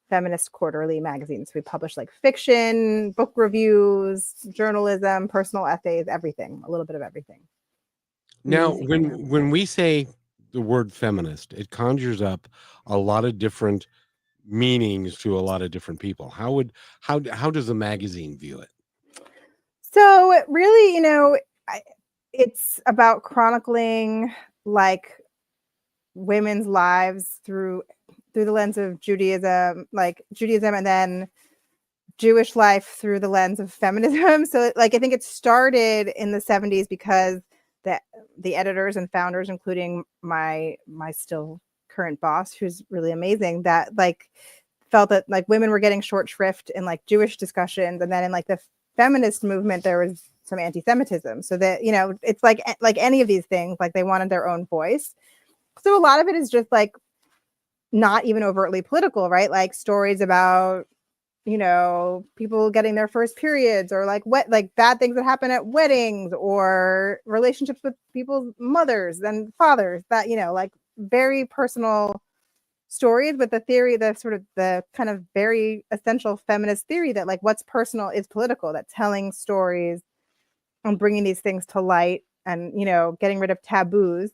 feminist quarterly magazine. So we publish like fiction, book reviews, journalism, personal essays, everything, a little bit of everything. Now, when we say the word feminist, it conjures up a lot of different meanings to a lot of different people. How does the magazine view it? So really, you know, it's about chronicling like women's lives through the lens of Judaism, and then Jewish life through the lens of feminism. So like I think it started in the 70s because the editors and founders, including my still current boss, who's really amazing, that like felt that like women were getting short shrift in like Jewish discussions, and then in like the feminist movement there was some anti-Semitism. So that, you know, it's like any of these things, like they wanted their own voice. So a lot of it is just like not even overtly political, right? Like stories about, you know, people getting their first periods, or like bad things that happen at weddings, or relationships with people's mothers and fathers, that, you know, like very personal stories with the theory, the sort of the kind of very essential feminist theory that like what's personal is political, that telling stories and bringing these things to light and, you know, getting rid of taboos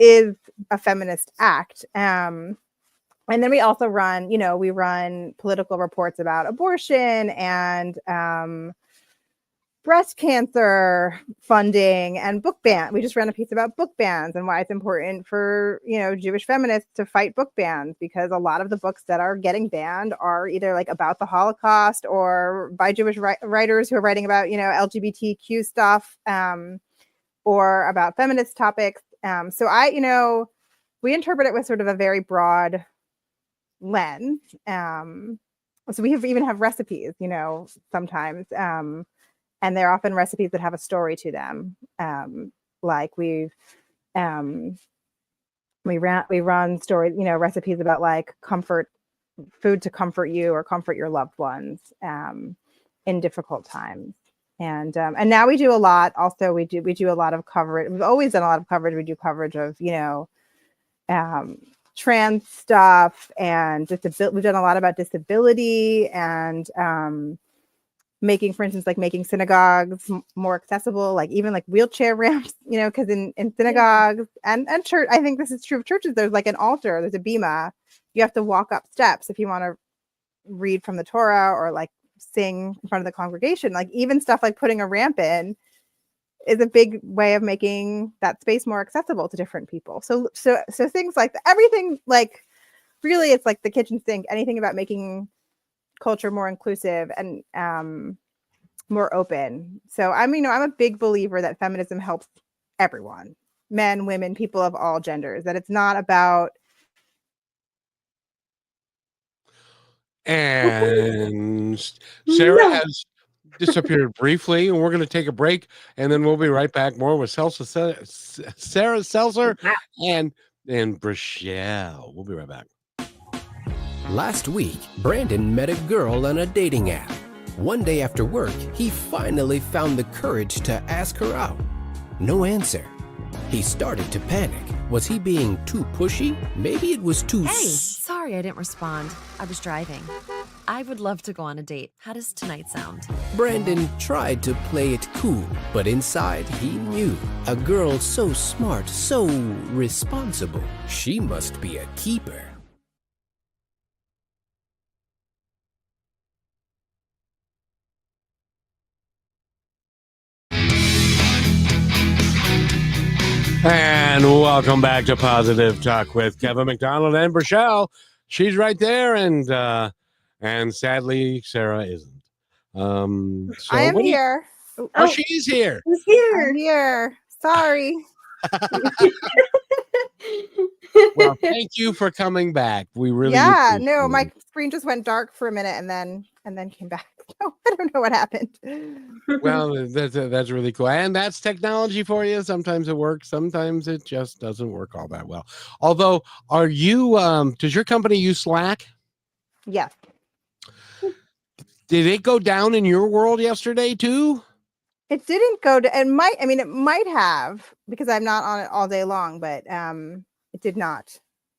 is a feminist act. And then we also run, we run political reports about abortion and breast cancer funding and book ban. We just ran a piece about book bans and why it's important for, Jewish feminists to fight book bans, because a lot of the books that are getting banned are either like about the Holocaust or by Jewish writers who are writing about, LGBTQ stuff, or about feminist topics. So we interpret it with sort of a very broad lens. So we even have recipes, sometimes, and they're often recipes that have a story to them. Like we run stories, recipes about like food to comfort you or comfort your loved ones in difficult times. And now we do a lot. Also, we do a lot of coverage. We've always done a lot of coverage. We do coverage of trans stuff, and we've done a lot about disability and making synagogues more accessible, like even like wheelchair ramps, because in synagogues and church, I think this is true of churches, there's like an altar, there's a bima, you have to walk up steps if you want to read from the Torah or like sing in front of the congregation. Like even stuff like putting a ramp in is a big way of making that space more accessible to different people. So things like everything, like really it's like the kitchen sink, anything about making culture more inclusive and more open. So I'm a big believer that feminism helps everyone, men, women, people of all genders, that it's not about. And Sarah has disappeared briefly, and we're going to take a break, and then we'll be right back more with Sarah Seltzer and Brichelle. We'll be right back. Last week, Brandon met a girl on a dating app. One day after work, he finally found the courage to ask her out. No answer. He started to panic. Was he being too pushy? Maybe it was too... Hey, sorry I didn't respond. I was driving. I would love to go on a date. How does tonight sound? Brandon tried to play it cool, but inside he knew. A girl so smart, so responsible. She must be a keeper. And welcome back to Positive Talk with Kevin McDonald and Brichelle. She's right there, and sadly Sarah isn't. So I am here. Oh, she's here. She's here. I'm here. Sorry. Well, thank you for coming back. We really my screen just went dark for a minute and then came back. So I don't know what happened. Well, that's really cool, and that's technology for you. Sometimes it works, sometimes it just doesn't work all that well. Although, are you? Does your company use Slack? Yes. Did it go down in your world yesterday too? It didn't go to. It might have, because I'm not on it all day long, but it did not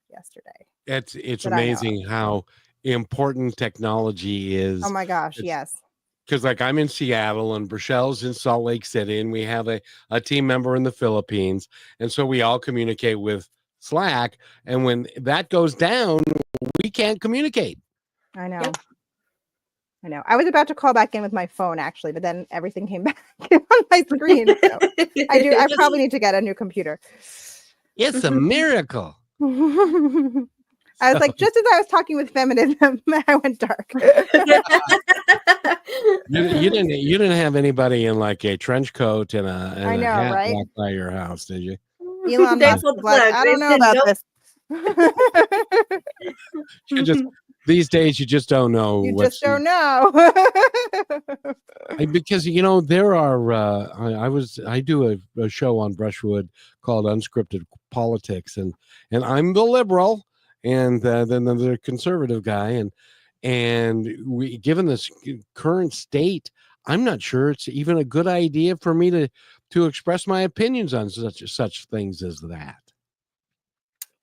yesterday. It's amazing how important technology is. Oh my gosh, yes. Because like I'm in Seattle and Brichelle's in Salt Lake City, and we have a team member in the Philippines, and so we all communicate with Slack, and when that goes down, we can't communicate. I know. Yep. I know. I was about to call back in with my phone actually, but then everything came back on my screen. So I probably need to get a new computer. It's a miracle. I was like, just as I was talking with feminism, I went dark. You didn't have anybody in like a trench coat and a hat right? walk by your house, did you? Elon Musk was like, I don't know about this. These days you just don't know. You just don't know. Because there are I do a show on Brushwood called Unscripted Politics, and I'm the liberal, and then the conservative guy, and we, given this current state, I'm not sure it's even a good idea for me to express my opinions on such things as that.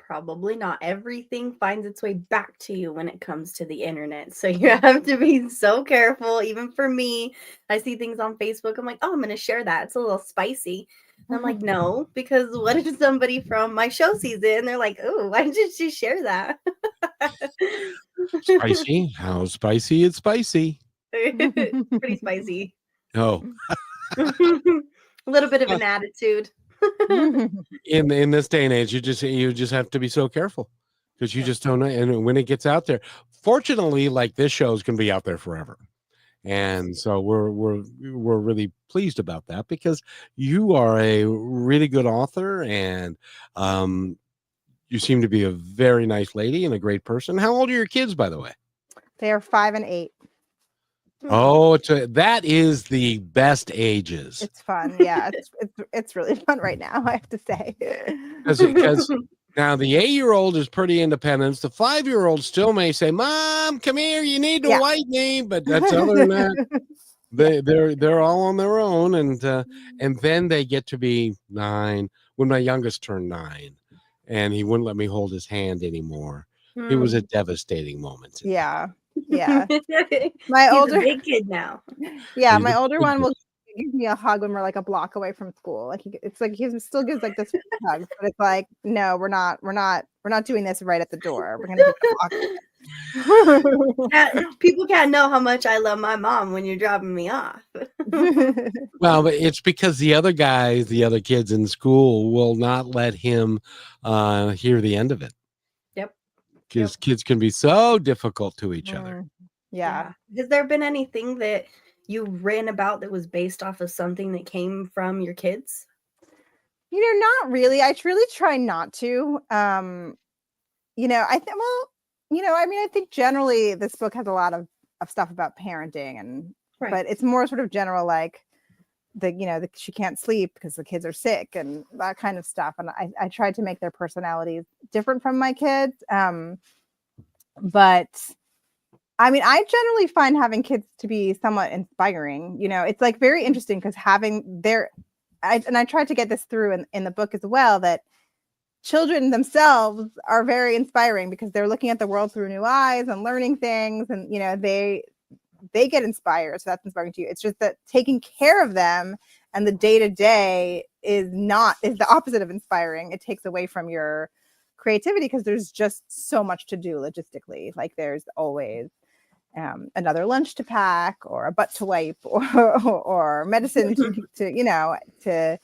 Probably not. Everything finds its way back to you when it comes to the internet. So you have to be so careful. Even for me, I see things on Facebook. I'm like, oh, I'm going to share that. It's a little spicy. And I'm like, no, because what if somebody from my show sees it and they're like, oh, why did she share that? Spicy? How spicy? It's spicy. Pretty spicy. Oh, A little bit of an attitude. in this day and age, you just have to be so careful because you just don't know. And when it gets out there, fortunately, like this show is going to be out there forever, and so we're really pleased about that because you are a really good author, and you seem to be a very nice lady and a great person. How old are your kids, by the way? They are 5 and 8. Oh, that is the best ages. It's fun. Yeah, it's really fun right now, I have to say. Because now the 8-year-old is pretty independent. The 5-year-old still may say, "Mom, come here, you need to wipe me," but that's other than that, they're all on their own, and then they get to be 9. When my youngest turned 9, and he wouldn't let me hold his hand anymore. It was a devastating moment. Yeah. My He's older a big kid now. Yeah, He's my a older big one kid. will give me a hug when we're like a block away from school. Like it's like he still gives like this hug, but it's like, no, we're not doing this right at the door. We're gonna give it a block away. People can't know how much I love my mom when you're dropping me off. Well, but it's because the other guys, the other kids in school will not let him hear the end of it. Yep. Because kids can be so difficult to each other. Yeah. Has there been anything that you ran about that was based off of something that came from your kids? Not really. I really try not to. I think generally this book has a lot of stuff about parenting and but it's more sort of general, like she can't sleep because the kids are sick and that kind of stuff. And I tried to make their personalities different from my kids. But I mean, I generally find having kids to be somewhat inspiring. It's like very interesting because having I tried to get this through in the book as well, that children themselves are very inspiring because they're looking at the world through new eyes and learning things, and they get inspired. So that's inspiring to you. It's just that taking care of them and the day-to-day is the opposite of inspiring. It takes away from your creativity because there's just so much to do logistically. Like there's always another lunch to pack or a butt to wipe or medicine to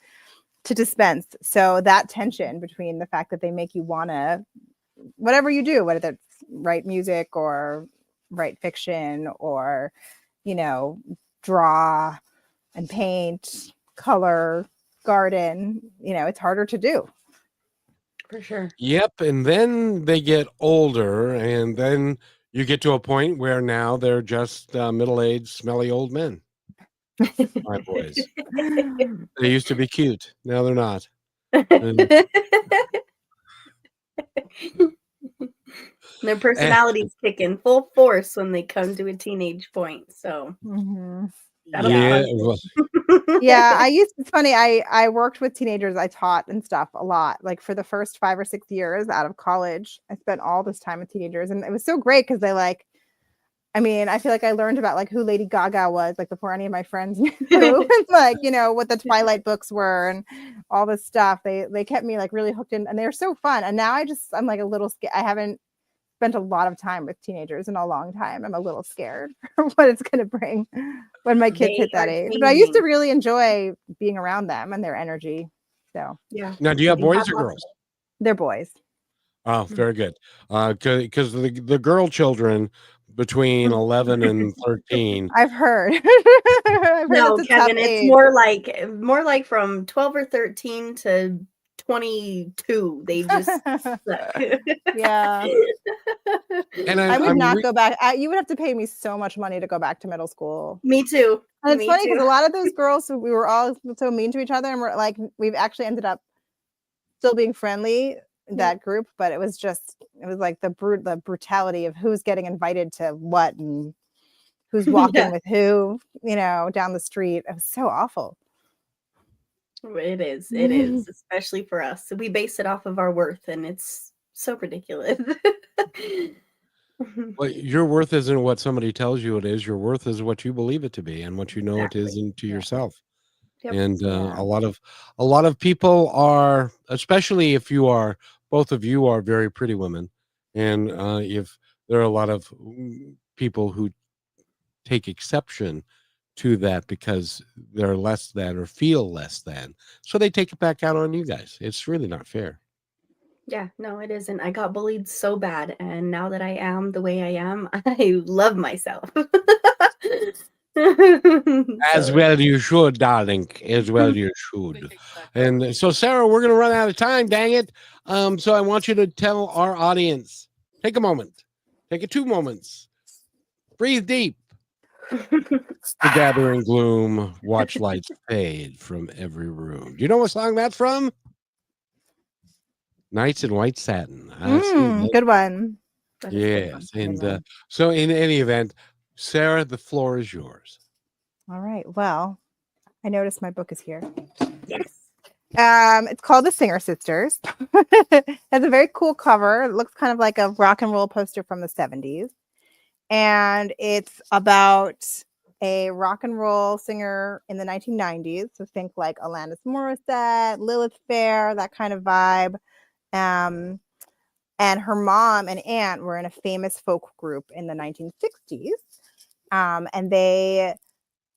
dispense. So that tension between the fact that they make you want to, whatever you do, whether it's write music or write fiction or, draw and paint, color, garden, it's harder to do. For sure. Yep. And then they get older, and then you get to a point where now they're just middle-aged, smelly old men. My boys. They used to be cute. Now they're not. Their personalities kick in full force when they come to a teenage point. So it's funny. I worked with teenagers. I taught and stuff a lot. Like for the first 5 or 6 years out of college, I spent all this time with teenagers, and it was so great because I feel like I learned about like who Lady Gaga was like before any of my friends knew. Like, what the Twilight books were and all this stuff. They kept me like really hooked in, and they were so fun. And now I'm like a little scared. I haven't spent a lot of time with teenagers in a long time. I'm a little scared for what it's going to bring when my kids hit that age. But I used to really enjoy being around them and their energy. So yeah. Now, do you have boys or girls? They're boys. Oh, very good. Because the girl children between 11 and 13. I've heard. No, Kevin, it's more like from 12 or 13 to 22. They just yeah. And I would not go back. You would have to pay me so much money to go back to middle school. Me too. And it's funny because a lot of those girls, we were all so mean to each other, and we've actually ended up still being friendly, that group, but it was like the brutality of who's getting invited to what and who's walking with who, down the street. It was so awful. It is, especially for us. We base it off of our worth, and it's so ridiculous. Well, your worth isn't what somebody tells you it is. Your worth is what you believe it to be and what you know it is Exactly. into Yeah. yourself. Yep. And Yeah. a lot of people are, especially if you are, both of you are very pretty women, and if there are a lot of people who take exception to that because they're less than or feel less than, so they take it back out on you guys. It's really not fair. Yeah, no, it isn't. I got bullied so bad, and now that I am the way I am, I love myself. As So, well you should, darling. As well you should. And so, Sarah, we're going to run out of time. Dang it. So I want you to tell our audience. Take a moment. Take it 2 moments. Breathe deep. The gathering gloom. Watch lights fade from every room. Do you know what song that's from? Nights in White Satin. I see that. Good one. that is a good one. Yes. Good And one. so, in any event, Sarah, the floor is yours. All right. Well, I noticed my book is here. Yes. It's called The Singer Sisters. It has a very cool cover. It looks kind of like a rock and roll poster from the 70s. And it's about a rock and roll singer in the 1990s. So think like Alanis Morissette, Lilith Fair, that kind of vibe. And her mom and aunt were in a famous folk group in the 1960s. And they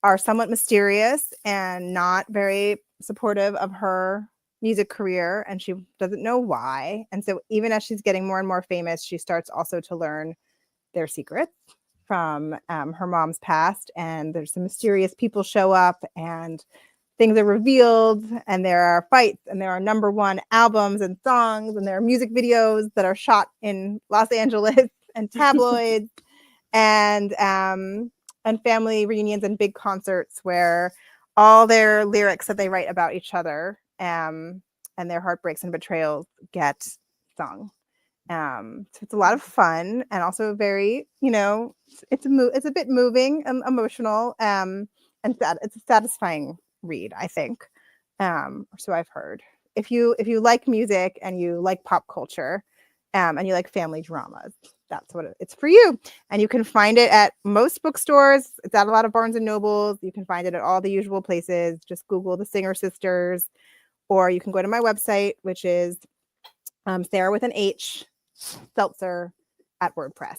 are somewhat mysterious and not very supportive of her music career, and she doesn't know why. And so even as she's getting more and more famous, she starts also to learn their secrets from her mom's past. And there's some mysterious people show up and things are revealed, and there are fights, and there are #1 albums and songs, and there are music videos that are shot in Los Angeles and tabloids and family reunions and big concerts where all their lyrics that they write about each other and their heartbreaks and betrayals get sung. So it's a lot of fun and also very, it's a bit moving and emotional, and it's a satisfying read, I think. So I've heard. If you like music and you like pop culture, and you like family dramas, that's what it's for you. And you can find it at most bookstores. It's at a lot of Barnes and Nobles. You can find it at all the usual places. Just Google The Singer Sisters, or you can go to my website, which is Sarah with an H, Seltzer at WordPress.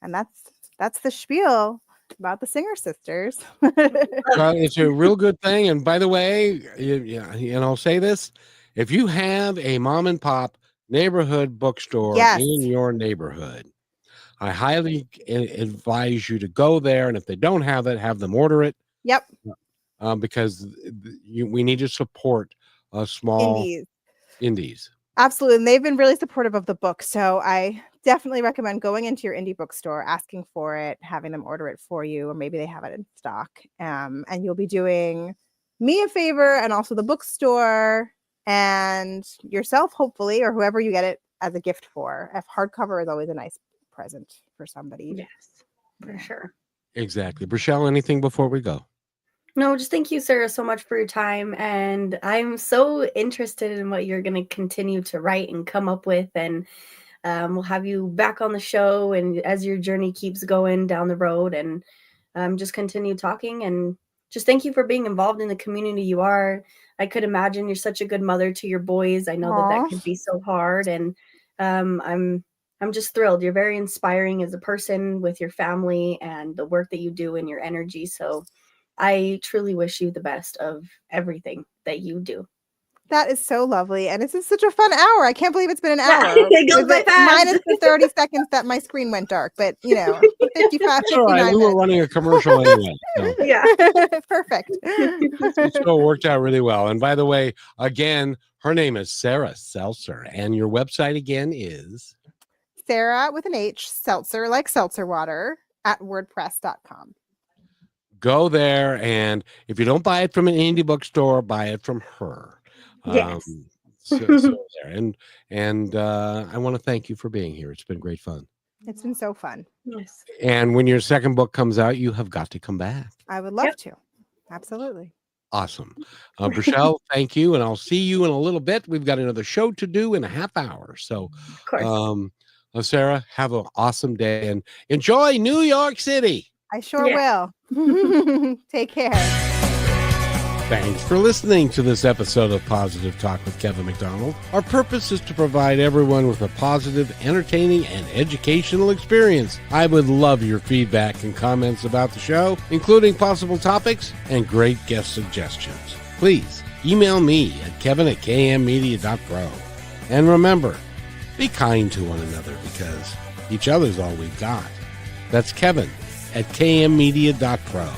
And that's the spiel about The Singer Sisters. Well, it's a real good thing. And by the way, and I'll say this, if you have a mom and pop neighborhood bookstore in your neighborhood, I highly advise you to go there. And if they don't have it, have them order it. Yep. Because we need to support small indies. Absolutely. And they've been really supportive of the book. So I definitely recommend going into your indie bookstore, asking for it, having them order it for you, or maybe they have it in stock. And you'll be doing me a favor, and also the bookstore and yourself, hopefully, or whoever you get it as a gift for. If hardcover is always a nice present for somebody. Yes, for sure. Exactly. Brichelle, anything before we go? No, just thank you, Sarah, so much for your time. And I'm so interested in what you're going to continue to write and come up with. And we'll have you back on the show, and as your journey keeps going down the road, and just continue talking. And just thank you for being involved in the community you are. I could imagine you're such a good mother to your boys. I know that could be so hard. And I'm just thrilled. You're very inspiring as a person with your family and the work that you do and your energy. So I truly wish you the best of everything that you do. That is so lovely. And this is such a fun hour. I can't believe it's been an hour. It goes by fast. Minus the 30 seconds that my screen went dark. But, 55, 59 All right, we were running a commercial anyway. So. Yeah. Perfect. So it worked out really well. And by the way, again, her name is Sarah Seltzer. And your website again is? Sarah with an H, Seltzer, like seltzer water, at WordPress.com. Go there, and if you don't buy it from an indie bookstore, buy it from her. Yes. So there. And I want to thank you for being here. It's been great fun. It's been so fun. Yes. And when your second book comes out, you have got to come back. I would love to. Absolutely. Awesome. Brichelle, thank you. And I'll see you in a little bit. We've got another show to do in a half hour. So, Of course. Sarah, have an awesome day and enjoy New York City. I sure will. Take care. Thanks for listening to this episode of Positive Talk with Kevin McDonald. Our purpose is to provide everyone with a positive, entertaining, and educational experience. I would love your feedback and comments about the show, including possible topics and great guest suggestions. Please email me at kevin@kmmedia.pro. And remember, be kind to one another because each other's all we've got. That's Kevin@kmmedia.pro.